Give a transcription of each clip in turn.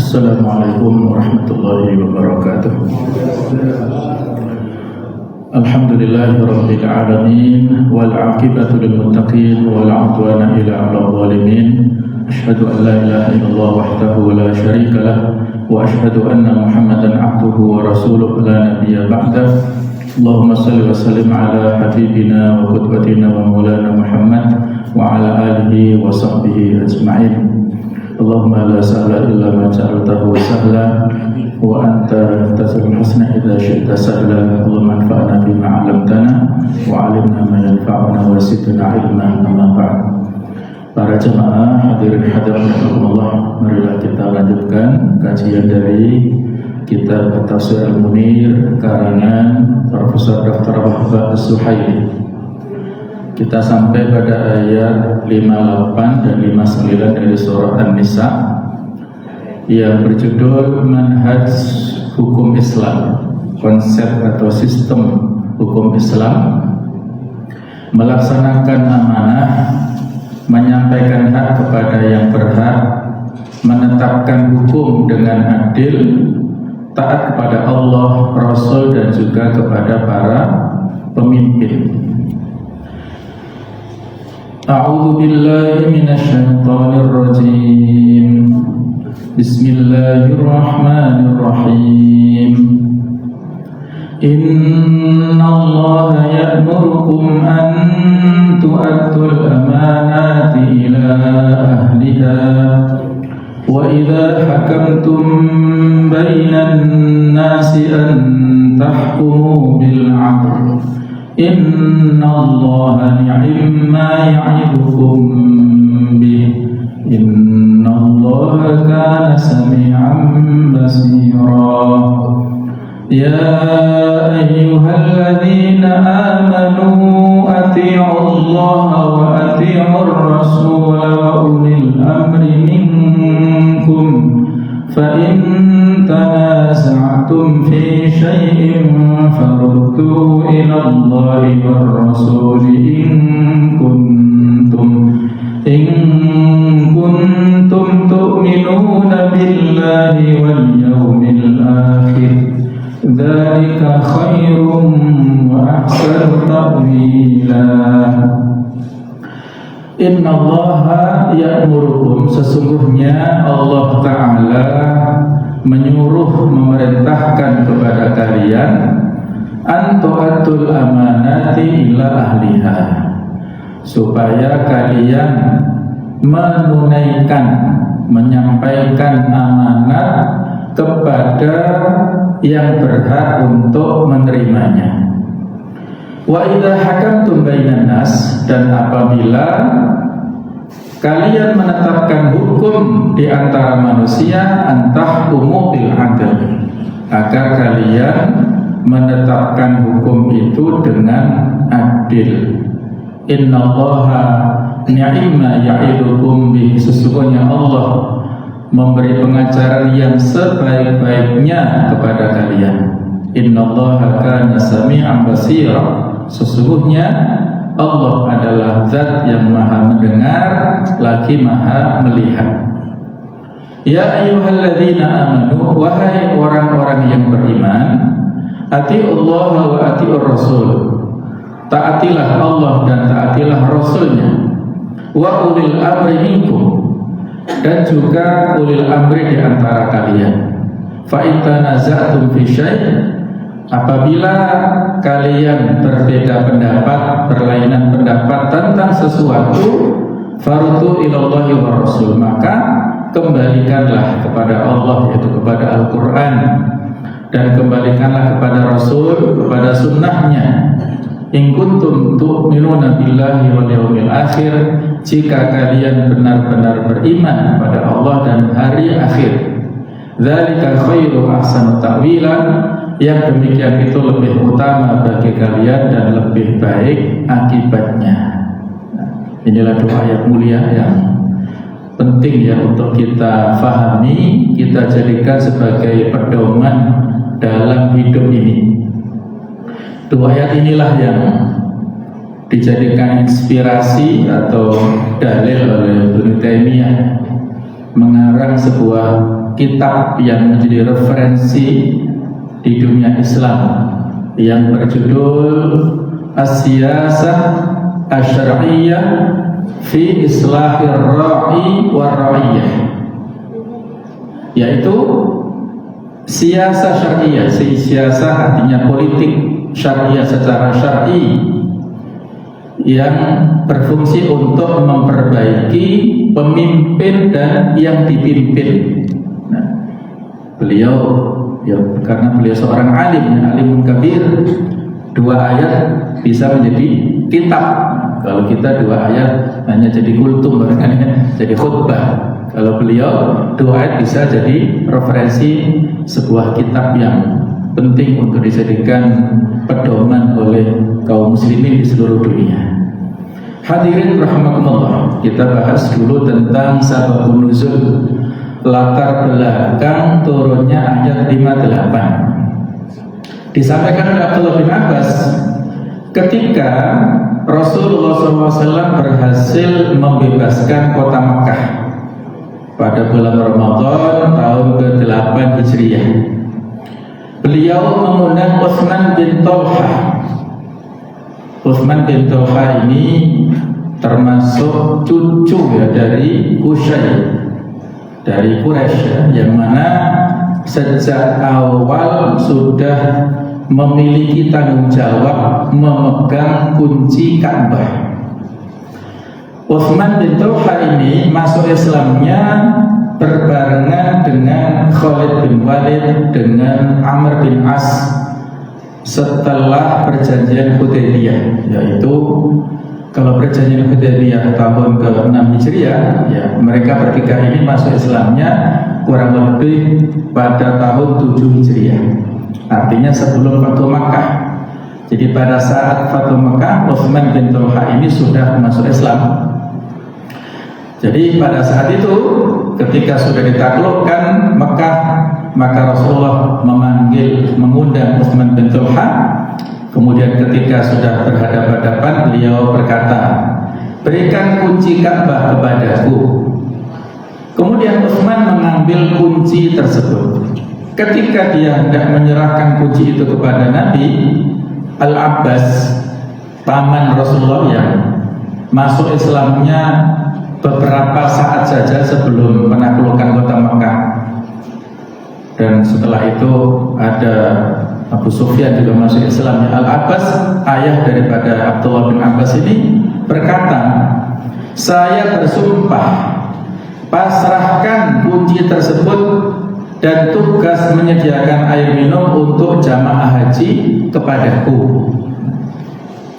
Assalamualaikum warahmatullahi wabarakatuh. Alhamdulillahirabbil alamin wal 'aqibatu lil muttaqin wal 'udwana illa 'alal zalimin. Asyhadu an la ilaha illallah wahdahu la syarika lah wa asyhadu anna Muhammadan 'abduhu wa rasuluhu la nabiyya ba'dah. Allahumma shalli wa sallim ala habibina wa qudwatina wa maulana Muhammad wa ala alihi wa sahbihi ajma'in. Allahumma la sahla illa ma ja'altahu sahla wa anta tasriful husna idza syi'ta sahla. Allahumma anfa'na bima 'allamtana wa 'allimna ma yanfa'una wa zidna 'ilman. Amma ba'd. Para jemaah hadirin hadirat rahimakumullah, marilah kita lanjutkan kajian dari kitab Tafsir Al-Munir karangan Profesor Dr. Wahbah As-Suhaili. Kita sampai pada ayat 58 dan 59 dari surah An-Nisa yang berjudul Manhaj Hukum Islam, konsep atau sistem hukum Islam, melaksanakan amanah, menyampaikan hak kepada yang berhak, menetapkan hukum dengan adil, taat kepada Allah, Rasul dan juga kepada para pemimpin. A'udzu billahi minasyaitonir rajim. Bismillahirrahmanirrahim. Innallaha ya'murukum an tu'addul amanati ila ahliha wa idza hakamtum bainan nasi an tahkumu bil 'adl. Innallaha ni'ma ya'idukum bih. Innallaha kana sami'an basira. Ya ayyuhalladzina amanu ati'ullaha wa ati'ur rasul wa ulil amri minkum. Fa in tanaza'tum fi syai'in farudduhu ila Allahi war rasul in kuntum tu'minuna billahi wal yawmil akhir. Dzalika khairum wa ahsanu ta'wila. Innallaha ya'murukum, sesungguhnya Allah Ta'ala menyuruh, memerintahkan kepada kalian an tu'addul amanati ila ahliha, supaya kalian menunaikan, menyampaikan amanat kepada yang berhak untuk menerimanya. Wa idza hakamtum bainan nas, dan apabila kalian menetapkan hukum di antara manusia, antahkumu bil 'adl, agar kalian menetapkan hukum itu dengan adil. Innallaha ni'ma ya'idukum bih, sesungguhnya Allah memberi pengajaran yang sebaik-baiknya kepada kalian. Innallaha kana sami'an basira, sesungguhnya Allah adalah zat yang maha mendengar lagi maha melihat. Ya ayyuhalladzina amanu, wahai orang-orang yang beriman, atiullaha wa atiur rasul, taatilah Allah dan taatilah Rasulnya. Wa ulil amri minkum, dan juga ulil amri di antara kalian. Fa in tanaza'tum fi syai', apabila kalian berbeda pendapat, berlainan pendapat tentang sesuatu, faruddu ilallahi wa rasul, maka kembalikanlah kepada Allah, yaitu kepada Al-Quran, dan kembalikanlah kepada Rasul, kepada sunnahnya. In kuntum tu'minuna billahi wal yawmil akhir, jika kalian benar-benar beriman kepada Allah dan hari akhir. Dzalika khairu ahsanu ta'wila, yang demikian itu lebih utama bagi kalian dan lebih baik akibatnya. Inilah dua ayat mulia yang penting ya untuk kita fahami, kita jadikan sebagai pedoman dalam hidup ini. Dua ayat inilah yang dijadikan inspirasi atau dalil oleh Ibnu Taimiyah mengarang sebuah kitab yang menjadi referensi di dunia Islam yang berjudul As-Siyasah Asy-Syar'iyyah fi Islahir Ra'i war Ra'iyah, yaitu siasah syariah. Siasah artinya politik, syariah secara syar'i yang berfungsi untuk memperbaiki pemimpin dan yang dipimpin. Nah, beliau ya karena beliau seorang alim, alimun kabir, 2 ayat bisa menjadi kitab. Kalau kita 2 ayat hanya jadi kultum, jadi khutbah. Kalau beliau 2 ayat bisa jadi referensi sebuah kitab yang penting untuk dijadikan pedoman oleh kaum muslimin di seluruh dunia. Hadirin rahimakumullah, kita bahas dulu tentang sababun nuzul, latar belakang turunnya ayat 58. Disampaikan oleh Abdullah bin Abbas ketika Rasulullah SAW berhasil membebaskan kota Makkah pada bulan Ramadan tahun ke-8 Hijriah. Beliau mengundang Utsman bin Talha. Utsman bin Talha ini termasuk cucu ya dari Qusay, dari Quraisy, yang mana sejak awal sudah memiliki tanggung jawab memegang kunci Ka'bah. Utsman bin Talha ini masuk Islamnya berbarengan dengan Khalid bin Walid, dengan Amr bin As setelah perjanjian Hudaybiyah, yaitu kalau perjanjian Hudaybiyah tahun ke-6 Hijriah, ya mereka bertiga ini masuk Islamnya kurang lebih pada tahun 7 Hijriah, artinya sebelum Fathu Makkah. Jadi pada saat Fathu Makkah, Utsman bin Talha ini sudah masuk Islam. Jadi pada saat itu ketika sudah ditaklukkan Mekah, maka Rasulullah mengundang Utsman bin Talha. Kemudian ketika sudah berhadapan-hadapan, beliau berkata, "Berikan kunci Ka'bah kepadaku." Kemudian Utsman mengambil kunci tersebut. Ketika dia hendak menyerahkan kunci itu kepada Nabi, Al-Abbas, paman Rasulullah yang masuk Islamnya beberapa saat saja sebelum menaklukkan kota Makkah, dan setelah itu ada Abu Sufyan juga masuk Islam. Al-Abbas, ayah daripada Abdullah bin Abbas ini, berkata, "Saya bersumpah, pasrahkan kunci tersebut dan tugas menyediakan air minum untuk jamaah haji kepadaku."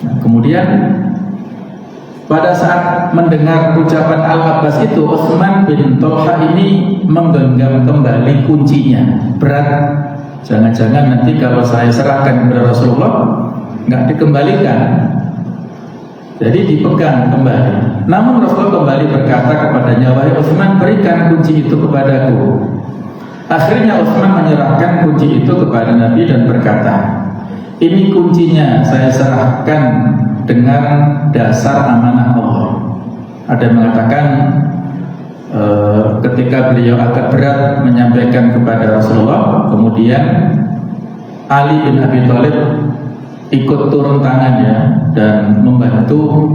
Nah, kemudian pada saat mendengar ucapan Al-Abbas itu, Utsman bin Talha ini menggenggam kembali kuncinya. Berat, jangan-jangan nanti kalau saya serahkan kepada Rasulullah nggak dikembalikan. Jadi dipegang kembali. Namun Rasulullah kembali berkata kepadanya, "Wahai Utsman, berikan kunci itu kepadaku." Akhirnya Utsman menyerahkan kunci itu kepada Nabi dan berkata, "Ini kuncinya, saya serahkan dengan dasar amanah Allah." Ada yang mengatakan ketika beliau agak berat menyampaikan kepada Rasulullah, kemudian Ali bin Abi Thalib ikut turun tangannya dan membantu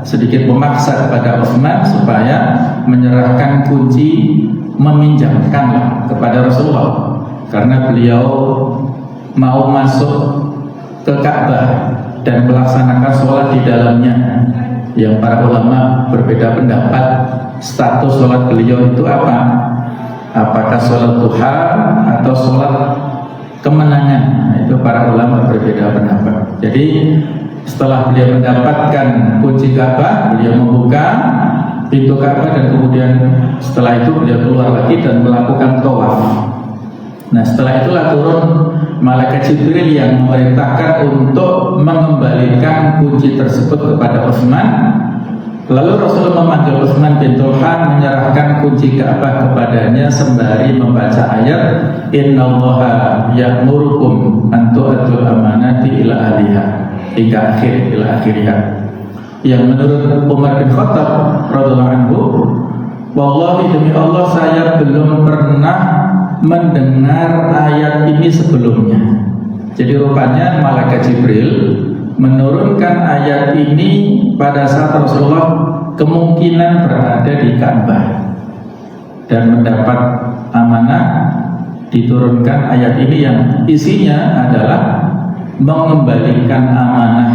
sedikit memaksa kepada Utsman supaya menyerahkan kunci, meminjamkan kepada Rasulullah, karena beliau mau masuk ke Ka'bah dan melaksanakan sholat di dalamnya. Yang para ulama berbeda pendapat status sholat beliau itu apa? Apakah sholat duha atau sholat kemenangan? Nah, itu para ulama berbeda pendapat. Jadi setelah beliau mendapatkan kunci Ka'bah, beliau membuka pintu Ka'bah dan kemudian setelah itu beliau keluar lagi dan melakukan tawaf. Nah, setelah itulah turun malaikat Jibril yang memerintahkan untuk mengembalikan kunci tersebut kepada Utsman. Lalu Rasulullah memanggil Utsman bin Talha, menyerahkan kunci Ka'bah kepadanya sembari membaca ayat, "Innallaha ya'murukum an tu'addul amanati ila ahliha," hingga akhirnya. Yang menurut Umar bin Khattab radhiyallahu anhu, wallahi demi Allah saya belum pernah mendengar ayat ini sebelumnya. Jadi rupanya malaikat Jibril menurunkan ayat ini pada saat Rasulullah kemungkinan berada di Ka'bah dan mendapat amanah. Diturunkan ayat ini yang isinya adalah mengembalikan amanah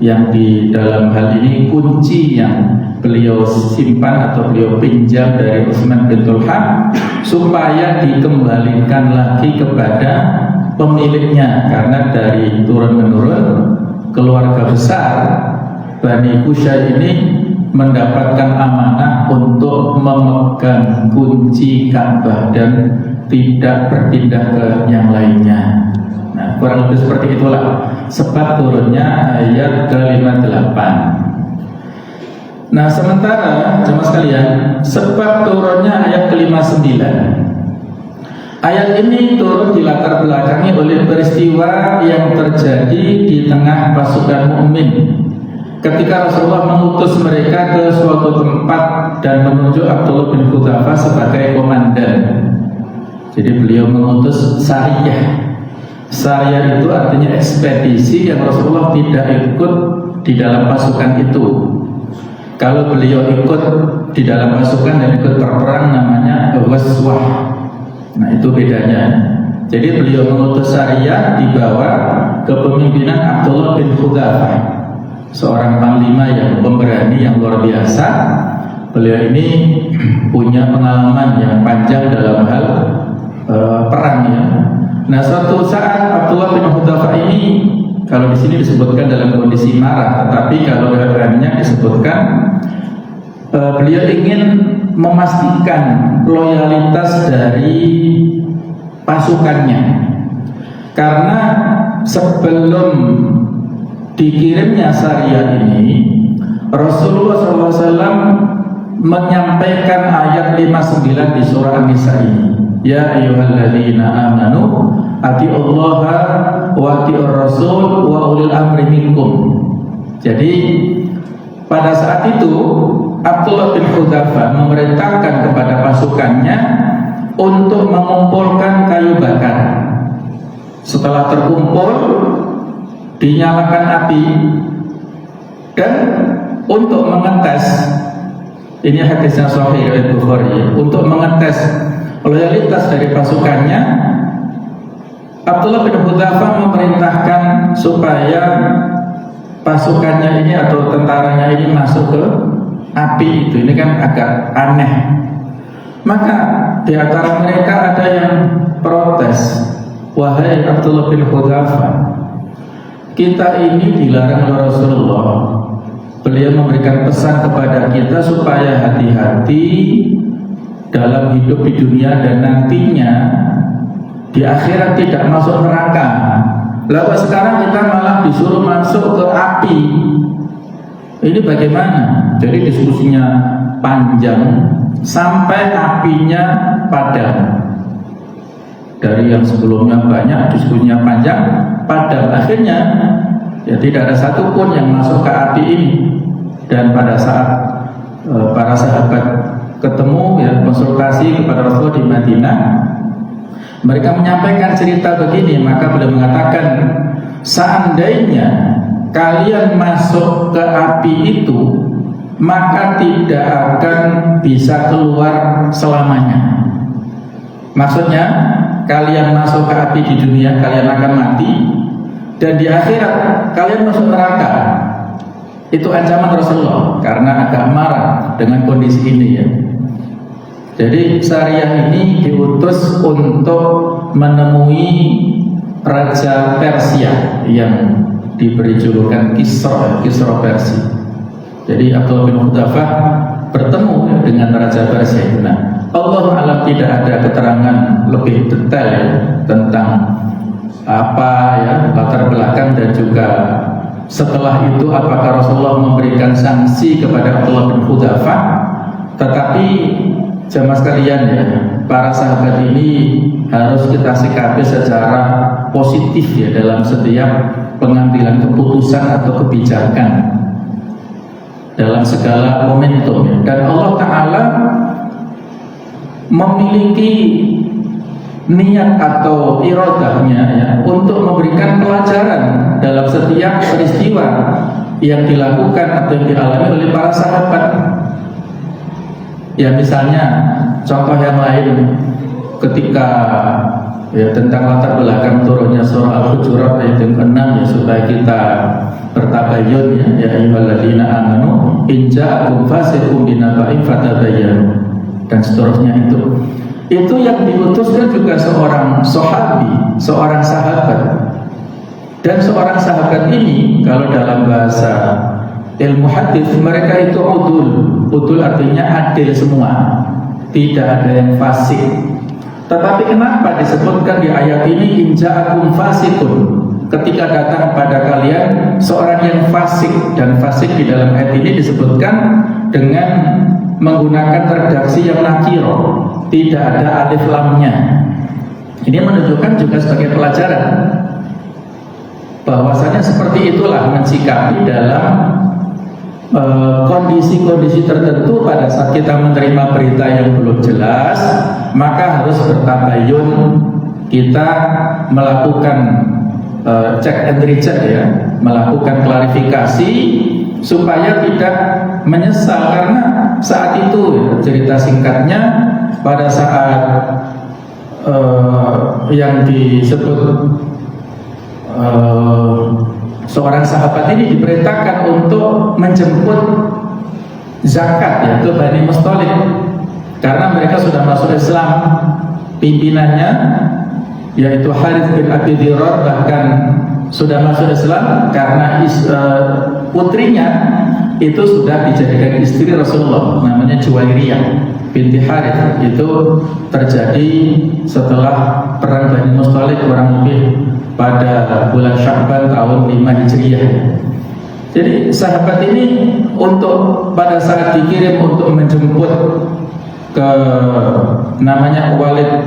yang di dalam hal ini kunci yang beliau simpan atau beliau pinjam dari Utsman bin Tulham supaya dikembalikan lagi kepada pemiliknya, karena dari turun-menurun keluarga besar Bani Qusay ini mendapatkan amanah untuk memegang kunci Ka'bah dan tidak berpindah ke yang lainnya. Nah, kurang lebih seperti itulah sebab turunnya ayat ke-58. Nah, sementara jemaah sekalian, sebab turunnya ayat ke-59. Ayat ini turun dilatar belakangi oleh peristiwa yang terjadi di tengah pasukan mukmin ketika Rasulullah mengutus mereka ke suatu tempat dan menunjuk Abdullah bin Hudzafah sebagai komandan. Jadi beliau mengutus sariyah. Sariyah itu artinya ekspedisi yang Rasulullah tidak ikut di dalam pasukan itu. Kalau beliau ikut di dalam pasukan dan ikut berperang namanya ghazwah. Nah, itu bedanya. Jadi beliau mengutus sariyah di bawah kepemimpinan Abdullah bin Hudzafah, seorang panglima yang pemberani yang luar biasa. Beliau ini punya pengalaman yang panjang dalam hal perang ya. Nah, suatu saat Abdullah bin Hudzafah ini, kalau di sini disebutkan dalam kondisi marah, tetapi kalau dalamnya disebutkan beliau ingin memastikan loyalitas dari pasukannya, karena sebelum dikirimnya sariyah ini Rasulullah SAW menyampaikan ayat 59 di surah An-Nisa ini. Ya ayyuhalladzina amanu atiullaha wa atiur rasul wa ulil amri minkum. Jadi pada saat itu Abdullah bin Hudzafah memerintahkan kepada pasukannya untuk mengumpulkan kayu bakar. Setelah terkumpul, dinyalakan api dan untuk mengetes, ini hadisnya sahih riwayat Bukhari, untuk mengetes loyalitas dari pasukannya, Abdullah bin Hudzafah memerintahkan supaya pasukannya ini atau tentaranya ini masuk ke api itu. Ini kan agak aneh. Maka di antara mereka ada yang protes, wahai Abdullah bin Hudzafah, kita ini dilarang oleh Rasulullah. Beliau memberikan pesan kepada kita supaya hati-hati dalam hidup di dunia dan nantinya di akhirat tidak masuk neraka. Lalu sekarang kita malah disuruh masuk ke api. Ini bagaimana? Jadi diskusinya panjang sampai apinya padam. Dari yang sebelumnya banyak, diskusinya panjang, padam. Akhirnya ya tidak ada satupun yang masuk ke api ini. Dan pada saat para sahabat ketemu ya konsultasi kepada Rasulullah di Madinah, mereka menyampaikan cerita begini. Maka beliau mengatakan, seandainya kalian masuk ke api itu, maka tidak akan bisa keluar selamanya. Maksudnya kalian masuk ke api di dunia, kalian akan mati, dan di akhirat kalian masuk neraka. Itu ancaman Rasulullah karena agak marah dengan kondisi ini ya. Jadi sariyah ini diutus untuk menemui Raja Persia yang diberi julukan Kisra Persia. Jadi Abdullah bin Hudzafah bertemu dengan Raja Persia itu. Nah, Allah alam tidak ada keterangan lebih detail ya, tentang apa ya latar belakang dan juga setelah itu apakah Rasulullah memberikan sanksi kepada Abdullah bin Hudzafah. Tetapi jamaah sekalian ya, para sahabat ini harus kita sikapi secara positif ya dalam setiap pengambilan keputusan atau kebijakan dalam segala momentum ya. Dan Allah Ta'ala memiliki niat atau iradahnya ya, untuk memberikan pelajaran dalam setiap peristiwa yang dilakukan atau yang dialami oleh para sahabat. Ya misalnya contoh yang lain ketika ya tentang latar belakang turunnya surah Al-Hujurat ayat yang ke-6 ya, supaya kita bertabayun ya ayyuhalladzina amanu in ja'akum fasiqun binaba'in fatabayyanu dan seterusnya. Itu yang diutuskan juga seorang sahabi, seorang sahabat. Dan seorang sahabat ini kalau dalam bahasa ilmu hadis mereka itu udul. Udul artinya adil semua, tidak ada yang fasik. Tetapi kenapa disebutkan di ayat ini in ja'akum fasiqun, ketika datang pada kalian seorang yang fasik? Dan fasik di dalam ayat ini disebutkan dengan menggunakan redaksi yang nakiro, tidak ada alif lamnya. Ini menunjukkan juga sebagai pelajaran bahwasanya seperti itulah mensikapi dalam kondisi-kondisi tertentu. Pada saat kita menerima berita yang belum jelas, maka harus bertabayun, kita melakukan check and recheck ya, melakukan klarifikasi supaya tidak menyesal. Karena saat itu ya, cerita singkatnya pada saat yang disebut seorang sahabat ini diperintahkan untuk menjemput zakat ya ke Bani Musthalib, karena mereka sudah masuk Islam. Pimpinannya yaitu Harits bin Abi Dhirar bahkan sudah masuk Islam karena putrinya itu sudah dijadikan istri Rasulullah, namanya Juwairiyah binti Harits. Itu terjadi setelah perang Bani Musthalib kurang lebih pada bulan Sya'ban tahun 5 Hijriah. Jadi sahabat ini untuk pada saat dikirim untuk menjemput ke namanya Walid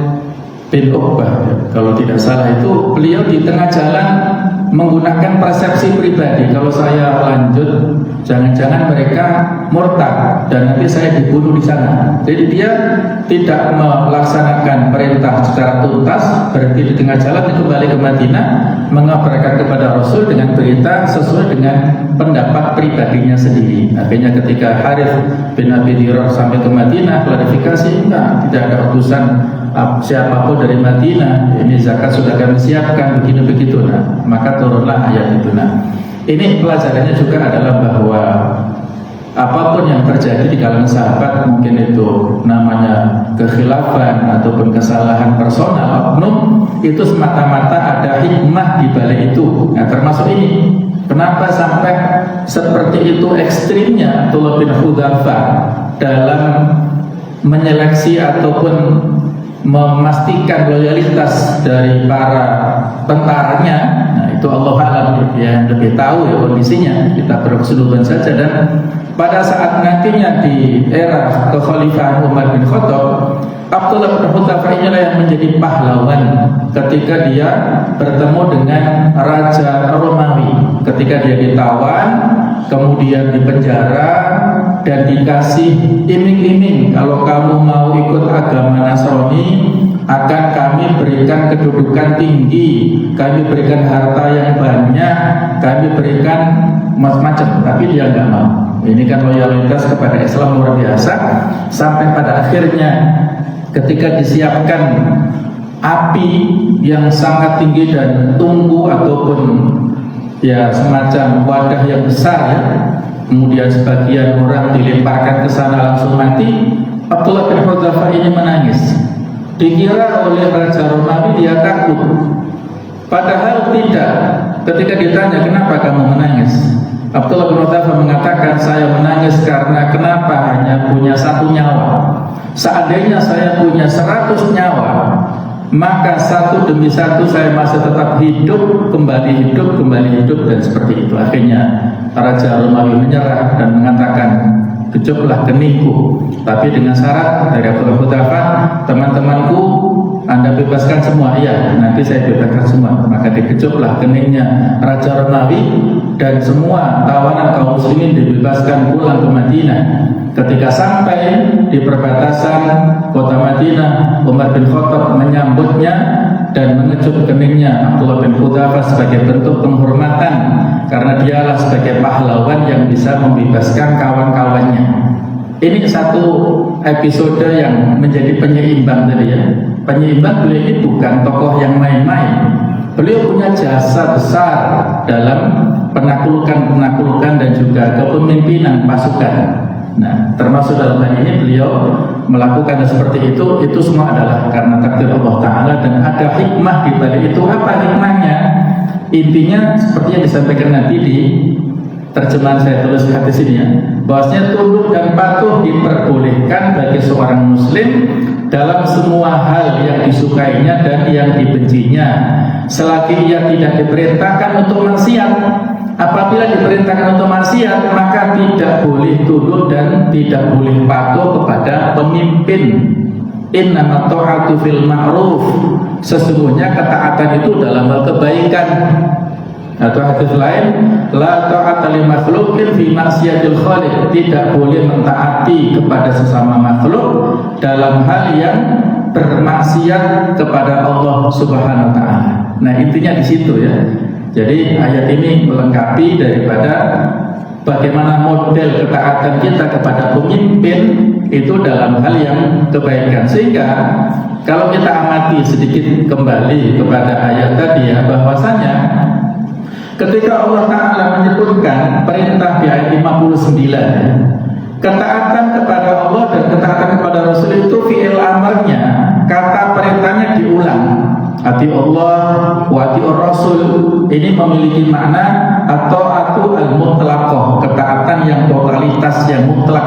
bin Uqbah, kalau tidak salah itu beliau di tengah jalan menggunakan persepsi pribadi, kalau saya lanjut jangan-jangan mereka murtad dan nanti saya dibunuh di sana. Jadi dia tidak melaksanakan perintah secara tuntas, berhenti di tengah jalan, kembali ke Madinah, mengabarkan kepada Rasul dengan berita sesuai dengan pendapat pribadinya sendiri. Akhirnya ketika Harits bin Abi Dhirar sampai ke Madinah, klarifikasi, enggak, tidak ada utusan siapapun dari Madinah, ini zakat sudah kami siapkan, begini begitu. Nah, maka turunlah ayat itu. Nah, ini pelajarannya juga adalah bahwa apapun yang terjadi di kalangan sahabat, mungkin itu namanya kekhilafan ataupun kesalahan personal oknum, itu semata-mata ada hikmah di balik itu. Nah, termasuk ini. Kenapa sampai seperti itu ekstrimnya Abdullah bin Hudzaifah dalam menyeleksi ataupun memastikan loyalitas dari para tentaranya? Nah, itu Allah alam yang lebih tahu ya kondisinya, kita berkeseluruhan saja. Dan pada saat nantinya di era kekhalifahan Umar bin Khattab, Abdullah bin Hudzaifah inilah yang menjadi pahlawan ketika dia bertemu dengan Raja Romawi, ketika dia ditawan, kemudian dipenjara dan dikasih iming-iming, kalau kamu mau ikut agama Nasrani akan kami berikan kedudukan tinggi, kami berikan harta yang banyak, kami berikan macam-macam. Tapi dia nggak mau. Ini kan loyalitas kepada Islam luar biasa. Sampai pada akhirnya ketika disiapkan api yang sangat tinggi dan tunggu ataupun ya semacam wadah yang besar ya, kemudian sebagian orang dilemparkan ke sana langsung mati, Abdullah bin Hudzaifah ini menangis. Dikira oleh Raja Romawi dia takut, padahal tidak. Ketika ditanya kenapa kamu menangis, Abdullah bin Hudzaifah mengatakan, saya menangis karena kenapa hanya punya satu nyawa. Seandainya saya punya 100 nyawa, maka satu demi satu saya masih tetap hidup, kembali hidup, dan seperti itu. Akhirnya Raja Romawi menyerah dan mengatakan, kecuplah keningku, tapi dengan syarat dari Abdullah bin Hudzaifah, teman-temanku Anda bebaskan semua. Iya, nanti saya bebaskan semua. Maka dikejutlah keningnya Raja Romawi dan semua tawanan kaum muslimin dibebaskan pulang ke Madinah. Ketika sampai di perbatasan kota Madinah, Umar bin Khattab menyambutnya dan mengecut keningnya Abdullah bin Hudzafah sebagai bentuk penghormatan karena dialah sebagai pahlawan yang bisa membebaskan kawan-kawannya. Ini satu episode yang menjadi penyeimbang tadi ya. Penyeimbang beliau ini bukan tokoh yang main-main. Beliau punya jasa besar dalam penaklukan dan juga kepemimpinan pasukan. Nah, termasuk dalam hal ini beliau melakukan seperti itu semua adalah karena takdir Allah Ta'ala dan ada hikmah di balik itu. Apa hikmahnya? Intinya seperti yang disampaikan nanti di terjemahan saya tulis hadis ini ya, bahwasanya tunduk dan patuh diperbolehkan bagi seorang muslim dalam semua hal yang disukainya dan yang dibencinya, selagi ia tidak diperintahkan untuk maksiat. Apabila diperintahkan untuk maksiat, maka tidak boleh tunduk dan tidak boleh patuh kepada pemimpin. Innama ta'atu fil ma'ruf, sesungguhnya ketaatan itu dalam hal kebaikan. Atau hadis lain, la ta'ata li makhluqin fi maksiatil khaliq, tidak boleh mentaati kepada sesama makhluk dalam hal yang bermaksiat kepada Allah Subhanahu wa taala. Nah, intinya di situ ya. Jadi ayat ini melengkapi daripada bagaimana model ketaatan kita kepada pemimpin itu dalam hal yang kebaikan. Sehingga kalau kita amati sedikit kembali kepada ayat tadi ya, bahwasanya ketika Allah Ta'ala menyebutkan perintah di ayat 59 ya, ketaatan kepada Allah dan ketaatan kepada Rasul itu fi'il amarnya, kata perintahnya diulang. Ati Allah wa atiur Rasul, ini memiliki makna at-ta'atu al-mutlaqah, ketaatan yang totalitas, yang mutlak.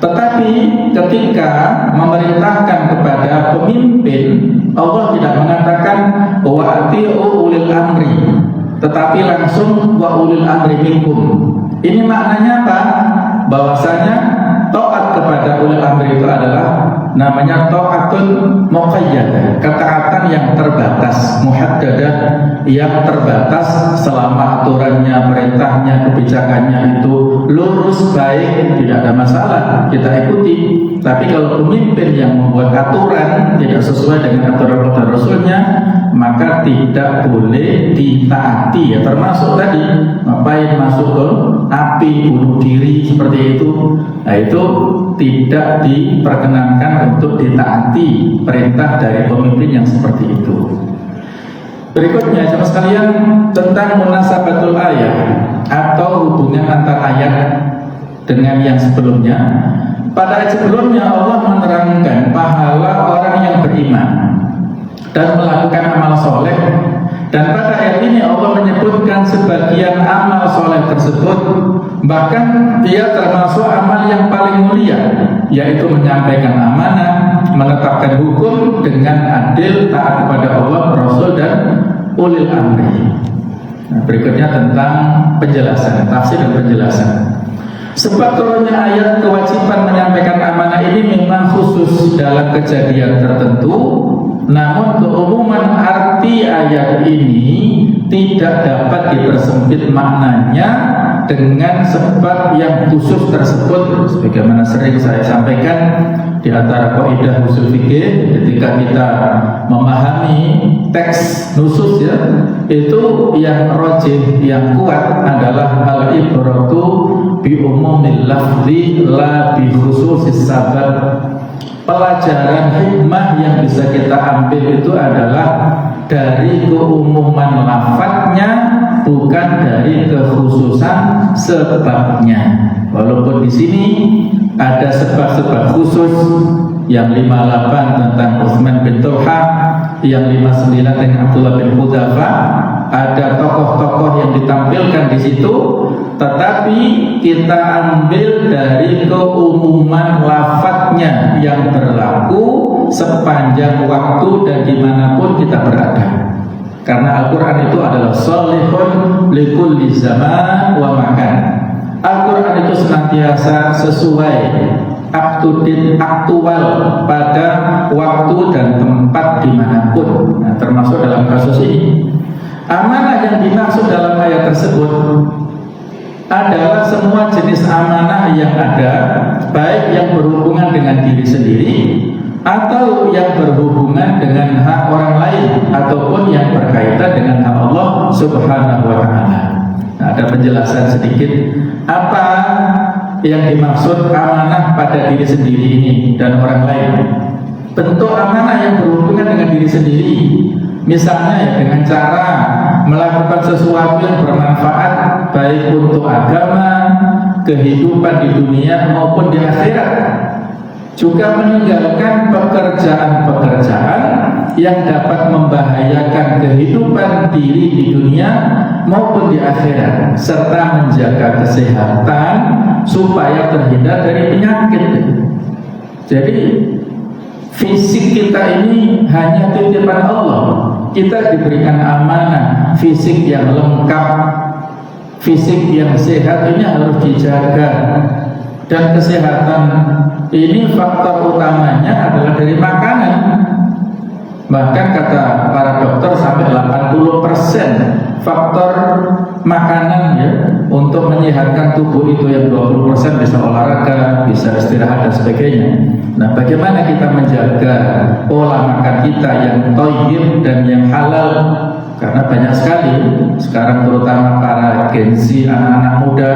Tetapi ketika memerintahkan kepada pemimpin, Allah tidak mengatakan wa ati'u ulil amri, tetapi langsung wa ulil amri minkum. Ini maknanya apa? Bahwasanya taat kepada ulil amri itu adalah namanya ta'atun muqayyadah, ketaatan yang terbatas, muhaddadah, yang terbatas selama aturannya, perintahnya, kebijakannya itu lurus, baik, tidak ada masalah, kita ikuti. Tapi kalau pemimpin yang membuat aturan tidak sesuai dengan aturan kata Rasulnya, maka tidak boleh ditaati ya, termasuk tadi ngapain masuk ke api, bunuh diri seperti itu. Nah, itu tidak diperkenankan untuk ditaati perintah dari pemimpin yang seperti itu. Berikutnya sama sekalian tentang munasabatul ayat atau hubungan antara ayat dengan yang sebelumnya. Pada ayat sebelumnya Allah menerangkan pahala orang yang beriman dan melakukan amal soleh, dan pada ayat ini Allah menyebutkan sebagian amal soleh tersebut, bahkan dia termasuk amal yang paling mulia, yaitu menyampaikan amanah, menetapkan hukum dengan adil, taat kepada Allah, Rasul dan ulil amri. Nah, berikutnya tentang penjelasan, tafsir dan penjelasan. Sebab turunnya ayat kewajiban menyampaikan amanah ini memang khusus dalam kejadian tertentu, namun keumuman arti ayat ini tidak dapat dipersempit maknanya dengan sebab yang khusus tersebut. Sebagaimana sering saya sampaikan di antara kaidah usul fikih, ketika kita memahami teks nusus ya, itu yang rajih, yang kuat adalah al-ibratu bi umumil lafzi la bi khususis sabab. Pelajaran hikmah yang bisa kita ambil itu adalah dari keumuman lafadznya, bukan dari kekhususan sebabnya. Walaupun di sini ada sebab-sebab khusus, yang 58 tentang Utsman bin Talha, yang 59 tentang Abdullah bin Hudzafah, ada tokoh-tokoh yang ditampilkan di situ, tetapi kita ambil dari keumuman lafadznya yang berlaku sepanjang waktu dan dimanapun kita berada. Karena Al-Quran itu adalah sholihun likulli zaman wa makan. Al-Quran itu senantiasa sesuai up to to date, aktual pada waktu dan tempat dimanapun. Nah, termasuk dalam kasus ini. Amanah yang dimaksud dalam ayat tersebut adalah semua jenis amanah yang ada, baik yang berhubungan dengan diri sendiri atau yang berhubungan dengan hak orang lain ataupun yang berkaitan dengan hak Allah Subhanahu wa Ta'ala. Nah, ada penjelasan sedikit apa yang dimaksud amanah pada diri sendiri ini dan orang lain. Bentuk amanah yang berhubungan dengan diri sendiri, misalnya ya, dengan cara melakukan sesuatu yang bermanfaat baik untuk agama, kehidupan di dunia maupun di akhirat. Juga meninggalkan pekerjaan-pekerjaan yang dapat membahayakan kehidupan diri di dunia maupun di akhirat, serta menjaga kesehatan supaya terhindar dari penyakit. Jadi fisik kita ini hanya titipan Allah. Kita diberikan amanah fisik yang lengkap, fisik yang sehat ini harus dijaga. Dan kesehatan ini faktor utamanya adalah dari makanan. Bahkan kata para dokter sampai 80% faktor makanan ya untuk menyehatkan tubuh itu, yang 20% bisa olahraga, bisa istirahat dan sebagainya. Nah, bagaimana kita menjaga pola makan kita yang thayyib dan yang halal? Karena banyak sekali sekarang terutama para Gen Z, anak-anak muda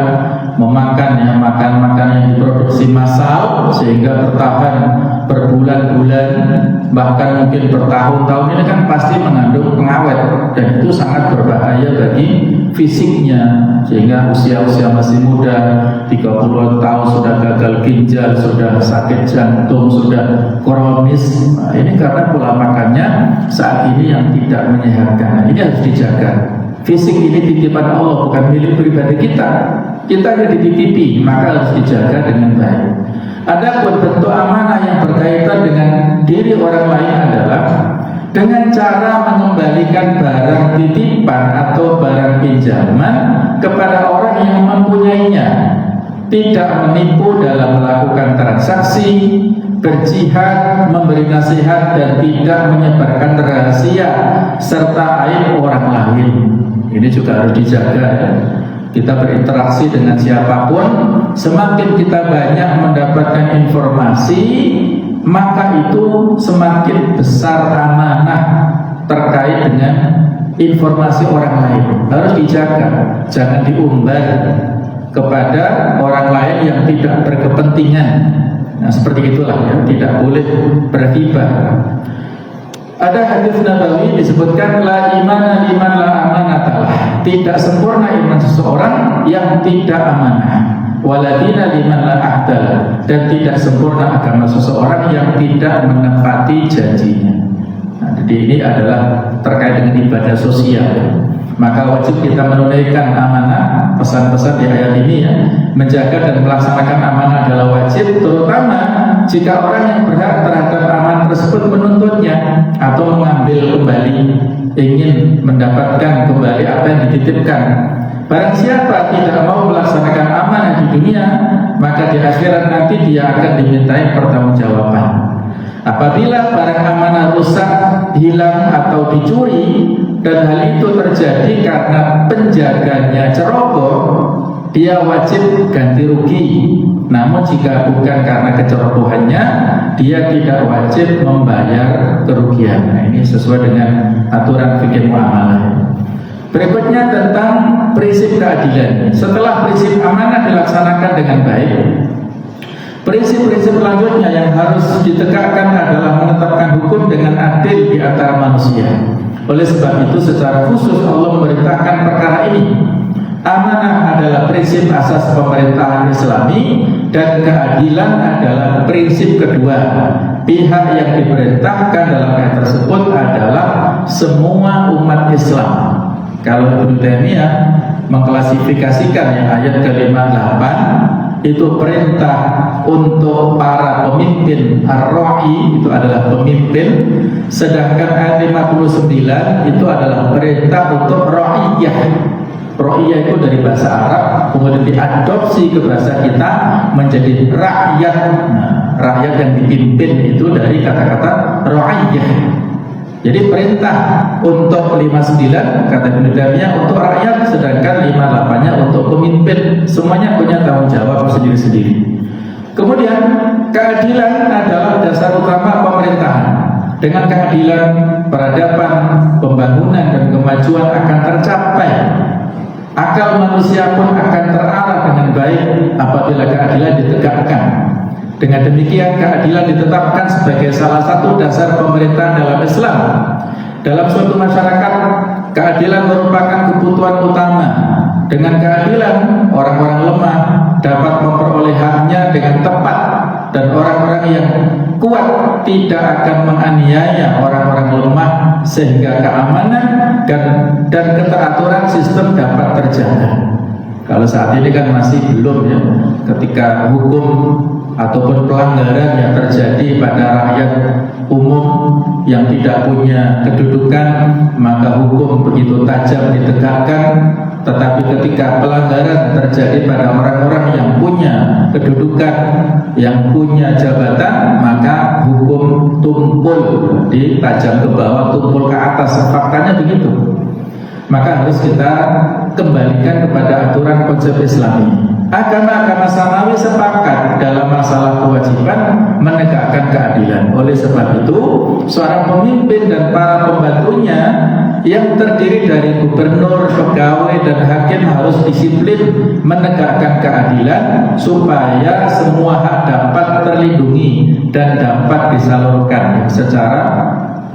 memakan ya makan-makan yang diproduksi massal sehingga bertahan berbulan-bulan bahkan mungkin bertahun-tahun. Ini kan pasti mengandung pengawet dan itu sangat berbahaya bagi fisiknya, sehingga usia-usia masih muda 30-an tahun sudah gagal ginjal, sudah sakit jantung, sudah kronis. Nah, ini karena pola makannya saat ini yang tidak menyehatkan. Nah, ini harus dijaga. Fisik ini titipan Allah, bukan milik pribadi kita. Kita yang dititipi, maka harus dijaga dengan baik. Adapun bentuk amanah yang berkaitan dengan diri orang lain adalah dengan cara mengembalikan barang titipan atau barang pinjaman kepada orang yang mempunyainya, tidak menipu dalam melakukan transaksi, berjihad, memberi nasihat, dan tidak menyebarkan rahasia serta aib orang lain. Ini juga harus dijaga ya. Kita berinteraksi dengan siapapun, semakin kita banyak mendapatkan informasi, maka itu semakin besar amanah terkait dengan informasi orang lain. Harus dijaga, jangan diumbar kepada orang lain yang tidak berkepentingan. Nah, seperti itulah ya, tidak boleh berghibah. Ada hadis Nabawi disebutkan la imana liman la amanatalah. Tidak sempurna iman seseorang yang tidak amanah. Waladina liman la ahdalah. Dan tidak sempurna agama seseorang yang tidak menepati janjinya. Nah, jadi ini adalah terkait dengan ibadah sosial. Maka wajib kita menunaikan amanah. Pesan-pesan di ayat ini ya, menjaga dan melaksanakan amanah adalah wajib, terutama jika orang yang berhak terhadap amanah tersebut menuntutnya atau mengambil kembali, ingin mendapatkan kembali apa yang dititipkan. Barang siapa tidak mau melaksanakan amanah di dunia, maka di akhirat nanti dia akan dimintai pertanggungjawaban. Apabila barang amanah rusak, hilang atau dicuri, dan hal itu terjadi karena penjaganya ceroboh, dia wajib ganti rugi. Namun jika bukan karena kecerobohannya, dia tidak wajib membayar kerugian. Nah, ini sesuai dengan aturan fikih muamalah. Berikutnya tentang prinsip keadilan. Setelah prinsip amanah dilaksanakan dengan baik, prinsip-prinsip selanjutnya yang harus ditegakkan adalah menetapkan hukum dengan adil di antara manusia. Oleh sebab itu secara khusus Allah memerintahkan perkara ini. Amanah adalah prinsip asas pemerintahan Islami dan keadilan adalah prinsip kedua. Pihak yang diperintahkan dalam ayat tersebut adalah semua umat Islam. Kalau Ibnu Taimiyah mengklasifikasikan yang ayat ke-58 itu perintah untuk para pemimpin, ar-ra'i itu adalah pemimpin, sedangkan ayat 59 itu adalah perintah untuk ra'iyah. Ra'iyah itu dari bahasa Arab kemudian diadopsi ke bahasa kita menjadi rakyat. Nah, rakyat yang dipimpin itu dari kata-kata ra'iyah. Jadi perintah untuk 59 kata Ibnu Taimiyah untuk rakyat, sedangkan 58-nya untuk pemimpin. Semuanya punya tanggung jawab sendiri-sendiri. Kemudian keadilan adalah dasar utama pemerintahan. Dengan keadilan, peradaban, pembangunan dan kemajuan akan tercapai. Akal manusia pun akan terarah dengan baik apabila keadilan ditegakkan. Dengan demikian keadilan ditetapkan sebagai salah satu dasar pemerintahan dalam Islam. Dalam suatu masyarakat, keadilan merupakan kebutuhan utama. Dengan keadilan, orang-orang lemah dapat memperoleh haknya dengan tepat, dan orang-orang yang kuat tidak akan menganiaya orang-orang lemah, sehingga keamanan dan keteraturan sistem dapat terjaga. Kalau saat ini kan masih belum ya, ketika hukum ataupun pelanggaran yang terjadi pada rakyat umum yang tidak punya kedudukan, maka hukum begitu tajam ditegakkan. Tetapi ketika pelanggaran terjadi pada orang-orang yang punya kedudukan, yang punya jabatan, maka hukum tumpul, ditajam ke bawah, tumpul ke atas. Faktanya begitu. Maka harus kita kembalikan kepada aturan konsep Islami. Agama-agama samawi sepakat dalam masalah kewajiban menegakkan keadilan. Oleh sebab itu, seorang pemimpin dan para pembantunya yang terdiri dari gubernur, pegawai, dan hakim harus disiplin menegakkan keadilan supaya semua hak dapat terlindungi dan dapat disalurkan secara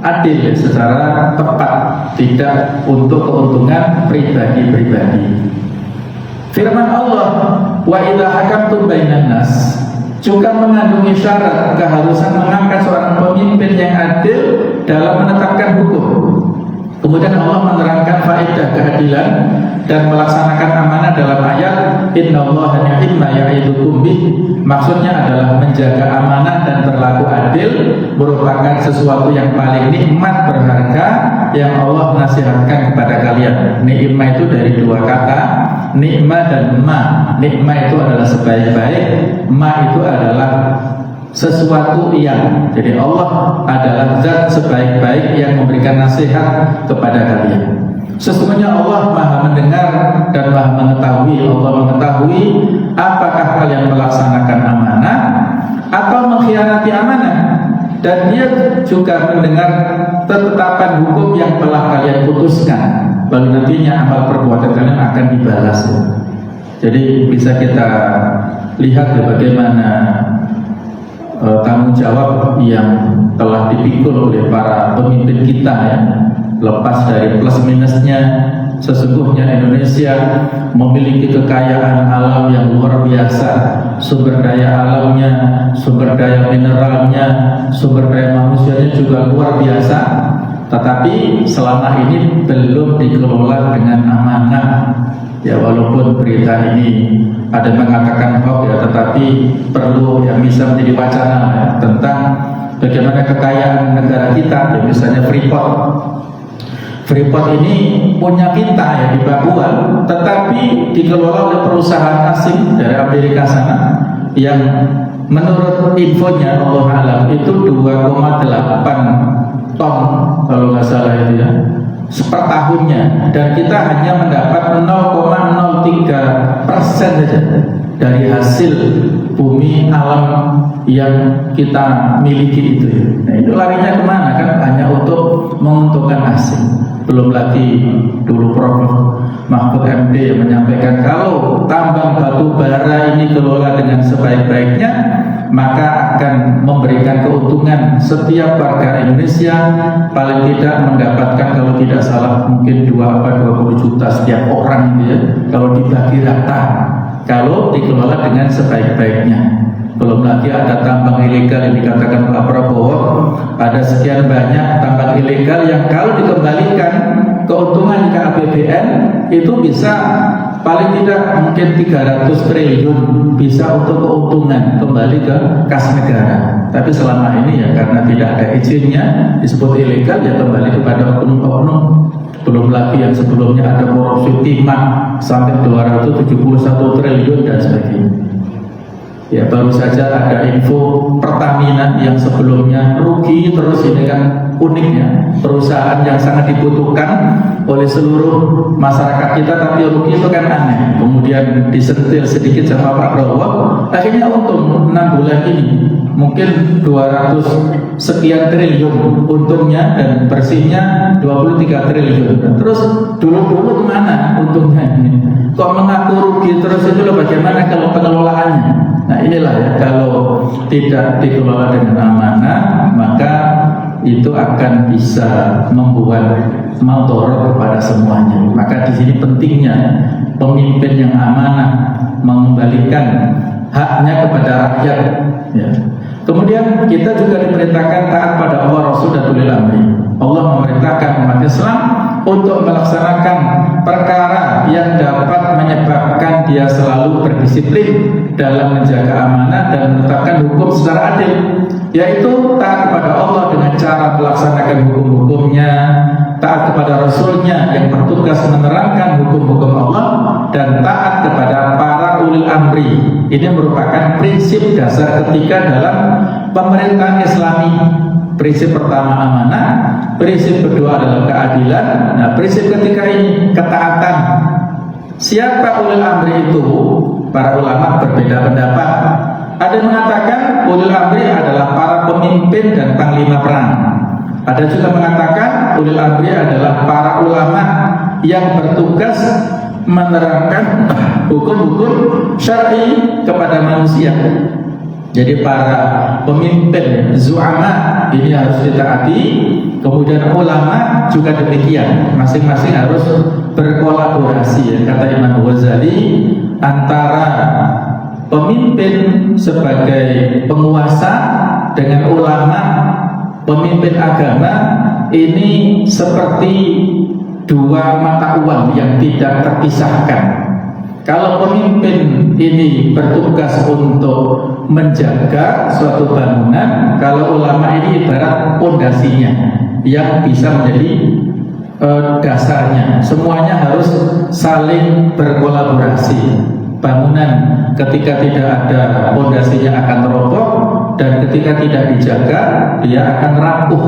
adil, secara tepat, tidak untuk keuntungan pribadi-pribadi. Firman Allah, wa idza hakamtum bainan nas, juga mengandungi syarat keharusan mengangkat seorang pemimpin yang adil dalam menetapkan hukum. Kemudian Allah menerangkan faedah keadilan dan melaksanakan amanah dalam ayat innallaha ni'ma ya'idukum bih. Maksudnya adalah menjaga amanah dan berlaku adil merupakan sesuatu yang paling nikmat berharga yang Allah nasihatkan kepada kalian. Nikmat itu dari dua kata, nikmat dan ma. Nikmat itu adalah sebaik-baik, ma itu adalah sesuatu yang, jadi Allah adalah zat sebaik-baik yang memberikan nasihat kepada kalian. Sesungguhnya Allah maha mendengar dan maha mengetahui. Allah mengetahui apakah kalian melaksanakan amanah atau mengkhianati amanah, dan Dia juga mendengar ketetapan hukum yang telah kalian putuskan. Lalu nantinya amal perbuatan kalian akan dibalas. Jadi bisa kita lihat ya bagaimana tanggung jawab yang telah dipikul oleh para pemimpin kita ya. Lepas dari plus minusnya, sesungguhnya Indonesia memiliki kekayaan alam yang luar biasa. Sumber daya alamnya, sumber daya mineralnya, sumber daya manusianya juga luar biasa. Tetapi selama ini belum dikelola dengan amanah. Ya, walaupun berita ini ada yang mengatakan hoax ya, tetapi perlu yang bisa menjadi wacana ya, tentang bagaimana kekayaan negara kita ya, misalnya Freeport ini punya kita ya di Papua, tetapi dikelola oleh perusahaan asing dari Amerika sana yang menurut infonya Allah alam itu 2,8 ton kalau nggak salah itu ya per tahunnya, dan kita hanya mendapat 0,03% saja dari hasil bumi alam yang kita miliki itu ya. Nah, itu larinya kemana kan? Hanya untuk menguntungkan asing. Belum lagi dulu Prof. Mahfud MD yang menyampaikan kalau tambang batu bara ini kelola dengan sebaik-baiknya, maka akan memberikan keuntungan setiap warga Indonesia paling tidak mendapatkan, kalau tidak salah mungkin 20 juta setiap orang ya, kalau dibagi rata, kalau dikelola dengan sebaik-baiknya. Belum lagi ada tambang ilegal yang dikatakan Pak Prabowo, ada sekian banyak tambang ilegal yang kalau dikembalikan keuntungan ke APBN itu bisa paling tidak mungkin 300 triliun bisa untuk keuntungan kembali ke kas negara. Tapi selama ini ya karena tidak ada izinnya disebut ilegal, ya kembali kepada oknum-oknum. Belum lagi yang sebelumnya ada korupsi timah sampai 271 triliun dan sebagainya. Ya, baru saja ada info Pertamina yang sebelumnya rugi terus. Ini kan uniknya, perusahaan yang sangat dibutuhkan oleh seluruh masyarakat kita, tapi rugi itu kan aneh. Kemudian disentil sedikit sama Pak Prabowo, akhirnya untung 6 bulan ini mungkin 200 sekian triliun untungnya, dan bersihnya 23 triliun. Terus dulu kemana untungnya ini? Kok mengaku rugi terus? Itu loh, bagaimana kalau pengelolaannya? Nah inilah ya, kalau tidak dikelola dengan amanah, maka itu akan bisa membuat madharat kepada semuanya. Maka di sini pentingnya pemimpin yang amanah mengembalikan haknya kepada rakyat. Ya. Kemudian kita juga diperintahkan taat pada Allah, Rasul, dan ulil amri. Allah memerintahkan umat Islam untuk melaksanakan perkara yang dapat menyebabkan dia selalu berdisiplin dalam menjaga amanah dan menetapkan hukum secara adil, yaitu taat kepada Allah dengan cara melaksanakan hukum-hukumnya, taat kepada Rasulnya yang bertugas menerangkan hukum-hukum Allah, dan taat kepada para ulil amri. Ini merupakan prinsip dasar ketiga dalam pemerintahan Islami. Prinsip pertama amanah, prinsip kedua adalah keadilan. Nah, prinsip ketiga ini ketaatan. Siapa ulil amri itu? Para ulama berbeda pendapat. Ada yang mengatakan ulil amri adalah para pemimpin dan panglima perang. Ada juga mengatakan ulil amri adalah para ulama yang bertugas menerangkan hukum-hukum syar'i kepada manusia. Jadi para pemimpin zu'ama ini harus ditaati, kemudian ulama juga demikian, masing-masing harus berkolaborasi. Kata Imam Ghazali, antara pemimpin sebagai penguasa dengan ulama pemimpin agama ini seperti dua mata uang yang tidak terpisahkan. Kalau pemimpin ini bertugas untuk menjaga suatu bangunan, kalau ulama ini ibarat pondasinya yang bisa menjadi dasarnya. Semuanya harus saling berkolaborasi. Bangunan ketika tidak ada pondasinya akan roboh, dan ketika tidak dijaga dia akan rapuh.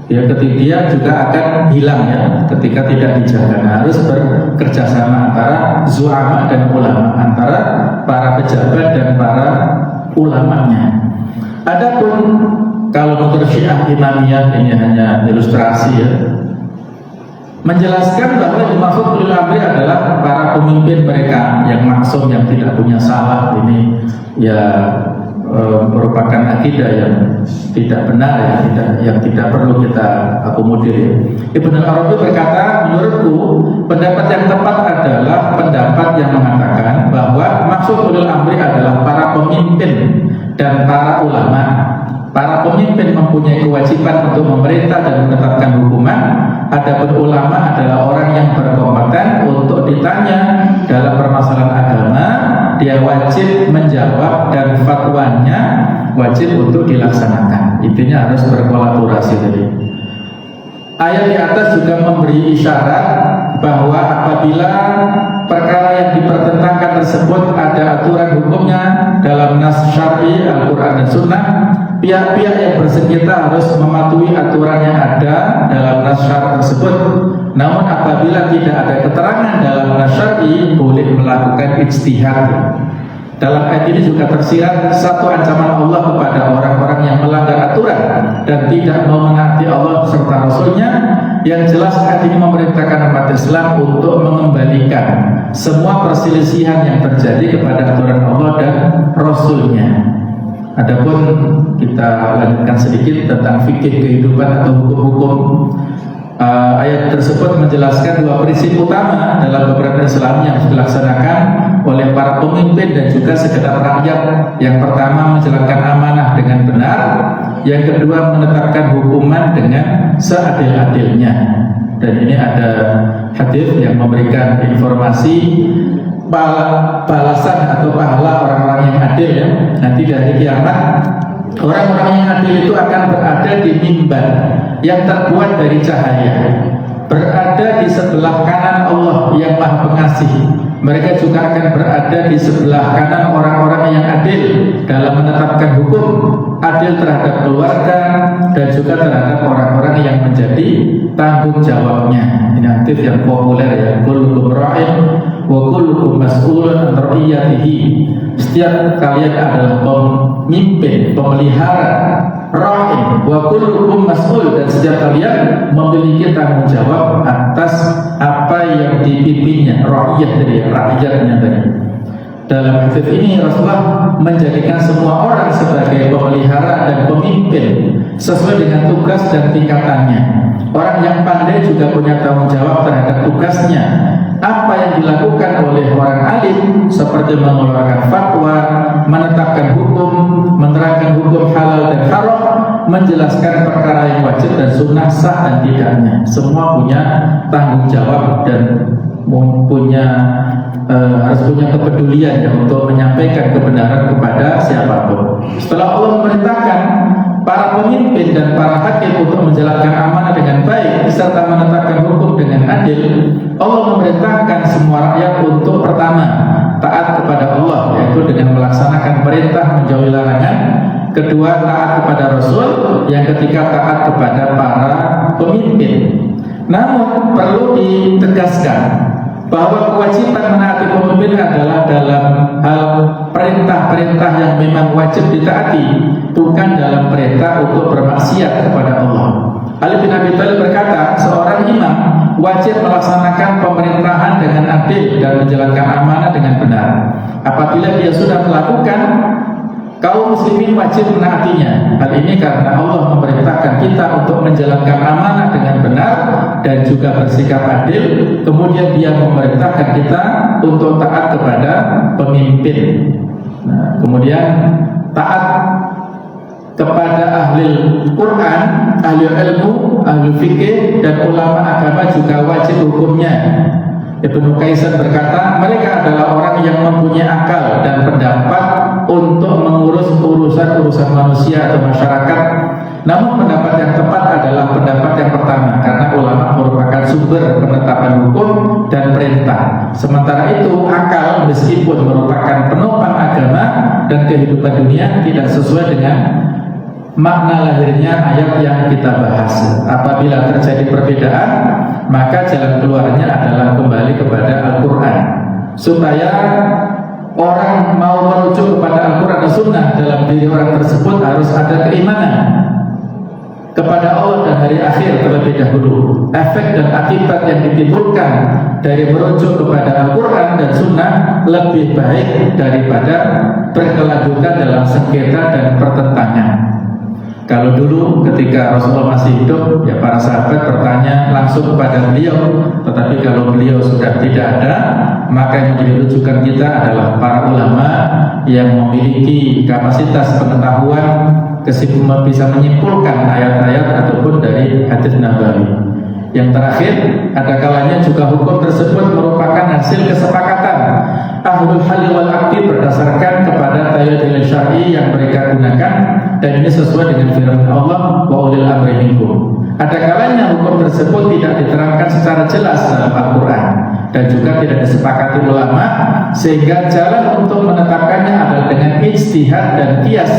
Ya, ketika dia juga akan hilang ya ketika tidak dijaga. Nah, harus bekerja sama antara zu'ama dan ulama, antara para pejabat dan para ulamanya. Adapun kalau menurut Syiah Imamiyah, ini hanya ilustrasi ya, menjelaskan bahwa yang dimaksud ulil amri adalah para pemimpin mereka yang maksum, yang tidak punya salah. Ini ya merupakan akidah yang tidak benar ya, yang tidak perlu kita akomodir. Ibnu Arabi berkata, menurutku pendapat yang tepat adalah pendapat yang mengatakan bahwa maksud ulil amri adalah para pemimpin dan para ulama. Para pemimpin mempunyai kewajiban untuk memerintah dan menetapkan hukuman. Adapun ulama adalah orang yang berkompeten untuk ditanya dalam permasalahan agama, dia wajib menjawab dan fatwanya wajib untuk dilaksanakan. Intinya harus berkolaborasi tadi. Ayat di atas juga memberi isyarat bahwa apabila perkara yang dipertentangkan tersebut ada aturan hukumnya dalam nas syar'i Al-Quran dan Sunnah, pihak-pihak yang bersengketa harus mematuhi aturan yang ada dalam nas syar'i tersebut. Namun apabila tidak ada keterangan dalam nas syar'i, boleh melakukan ijtihad. Dalam ayat ini juga tersirat satu ancaman Allah kepada orang-orang yang melanggar aturan dan tidak mau menaati Allah serta Rasulnya. Yang jelas ayat ini memerintahkan umat Islam untuk mengembalikan semua perselisihan yang terjadi kepada aturan Allah dan Rasulnya. Adapun kita lanjutkan sedikit tentang fikih kehidupan atau hukum-hukum. Ayat tersebut menjelaskan dua prinsip utama dalam pemerintahan Islam yang harus dilaksanakan oleh para pemimpin dan juga segenap rakyat. Yang pertama, menjalankan amanah dengan benar. Yang kedua, menetapkan hukuman dengan seadil-adilnya. Dan ini ada hadis yang memberikan informasi balasan atau pahala orang-orang yang adil ya. Nanti dari kiamat orang-orang yang adil itu akan berada di mimbar yang terbuat dari cahaya, berada di sebelah kanan Allah yang Maha Pengasih. Mereka juga akan berada di sebelah kanan orang-orang yang adil dalam menetapkan hukum, adil terhadap keluarga dan juga terhadap orang-orang yang menjadi tanggung jawabnya. Ini hadis yang populer ya, kullukum ra'in wa kullukum mas'ulun an ra'iyatihi. Setiap kalian adalah pemimpin, pemelihara, ra'in wa kullukum mas'ul, dan setiap kalian memiliki tanggung jawab atas apa yang dipimpinnya. Ra'iyah dari rakyatnya tadi. Dalam hadis ini Rasulullah menjadikan semua orang sebagai pemelihara dan pemimpin sesuai dengan tugas dan tingkatannya. Orang yang pandai juga punya tanggung jawab terhadap tugasnya. Apa yang dilakukan oleh orang alim seperti mengeluarkan fatwa, menetapkan hukum, menerangkan hukum halal dan haram, menjelaskan perkara yang wajib dan sunnah, sah dan tidaknya, semua punya tanggung jawab dan harus punya kepedulian ya, untuk menyampaikan kebenaran kepada siapapun. Setelah Allah memerintahkan para pemimpin dan para hakim untuk menjalankan amanah dengan baik serta menetapkan hukum dengan adil, Allah memerintahkan semua rakyat untuk pertama taat kepada Allah, yaitu dengan melaksanakan perintah menjauhi larangan. Kedua, taat kepada Rasul. Yang ketiga, taat kepada para pemimpin. Namun perlu ditegaskan bahwa kewajiban menaati pemimpin adalah dalam hal perintah-perintah yang memang wajib ditaati, bukan dalam perintah untuk bermaksiat kepada Allah. Ali bin Abi Thalib berkata, seorang imam wajib melaksanakan pemerintahan dengan adil dan menjalankan amanah dengan benar. Apabila dia sudah melakukan, kaum muslimin wajib menaatinya. Hal ini karena Allah memerintahkan kita untuk menjalankan amanah dengan benar dan juga bersikap adil. Kemudian dia memerintahkan kita untuk taat kepada pemimpin. Nah, kemudian taat kepada ahli Quran, ahli ilmu, ahli fikih dan ulama agama juga wajib hukumnya. Ibnu Qaisan berkata, mereka adalah orang yang mempunyai akal dan pendapat untuk mengurus urusan-urusan manusia atau masyarakat. Namun pendapat yang tepat adalah pendapat yang pertama, karena ulama merupakan sumber penetapan hukum dan perintah. Sementara itu akal meskipun merupakan penopang agama dan kehidupan dunia tidak sesuai dengan makna lahirnya ayat yang kita bahas. Apabila terjadi perbedaan, maka jalan keluarnya adalah kembali kepada Al-Quran. Supaya orang mau merujuk kepada Al-Quran dan Sunnah, dalam diri orang tersebut harus ada keimanan kepada Allah dan hari akhir terlebih dahulu. Efek dan akibat yang ditimbulkan dari merujuk kepada Al-Quran dan Sunnah lebih baik daripada berkelanjutan dalam sengketa dan pertentangan. Kalau dulu ketika Rasulullah masih hidup, ya para sahabat bertanya langsung kepada beliau. Tetapi kalau beliau sudah tidak ada, maka yang menjadi rujukan kita adalah para ulama yang memiliki kapasitas pengetahuan, bisa menyimpulkan ayat-ayat ataupun dari hadis Nabawi. Yang terakhir, ada kalanya juga hukum tersebut merupakan hasil kesepakatan ahlul halli wal aqdi berdasarkan kepada dalil syar'i yang mereka gunakan, dan ini sesuai dengan firman Allah, wa ulil amri minkum. Ada kalanya hukum tersebut tidak diterangkan secara jelas dalam Al-Quran dan juga tidak disepakati ulama, sehingga jalan untuk menetapkannya adalah dengan ijtihad dan qiyas,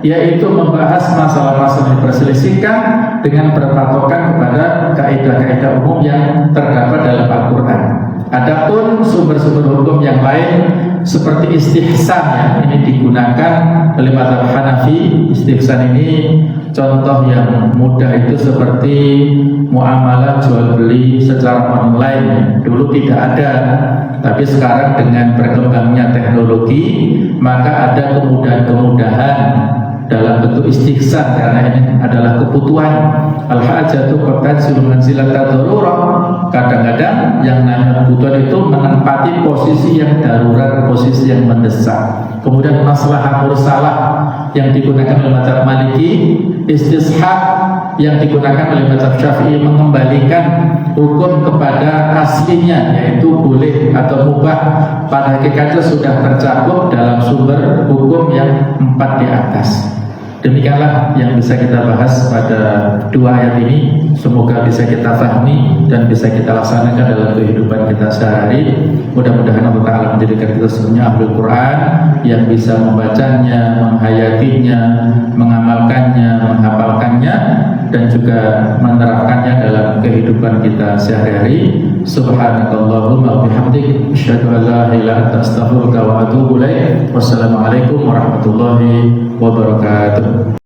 yaitu membahas masalah-masalah yang diperselisihkan dengan berpatokan kepada kaidah-kaidah umum yang terdapat dalam Al-Quran. Adapun sumber-sumber hukum yang lain seperti istihsan, ya, ini digunakan oleh mazhab Hanafi. Istihsan ini contoh yang mudah itu seperti muamalah jual beli secara online. Dulu tidak ada, tapi sekarang dengan berkembangnya teknologi maka ada kemudahan-kemudahan dalam bentuk istihsan, karena ini adalah kebutuhan. Al-hajatu qad tanzilu manzilata darurah. Kadang-kadang yang namanya kebutuhan itu menempati posisi yang darurat, posisi yang mendesak. Kemudian maslahah mursalah yang digunakan oleh mazhab Maliki, istishab yang digunakan oleh mazhab Syafi'i mengembalikan hukum kepada aslinya, yaitu boleh atau mubah, pada hakikatnya sudah tercakup dalam sumber hukum yang 4 di atas. Demikianlah yang bisa kita bahas pada dua ayat ini. Semoga bisa kita pahami dan bisa kita laksanakan dalam kehidupan kita sehari. Mudah-mudahan Allah Ta'ala menjadikan kita semuanya ahlul Quran yang bisa membacanya, menghayatinya, mengamalkannya, menghafalkannya, dan juga menerapkannya dalam kehidupan kita sehari-hari. Subhanakallahumma wa bihamdik, asyhadu an la ilaha illa anta, astaghfiruka wa atubu ilaik. Wassalamualaikum warahmatullahi wabarakatuh.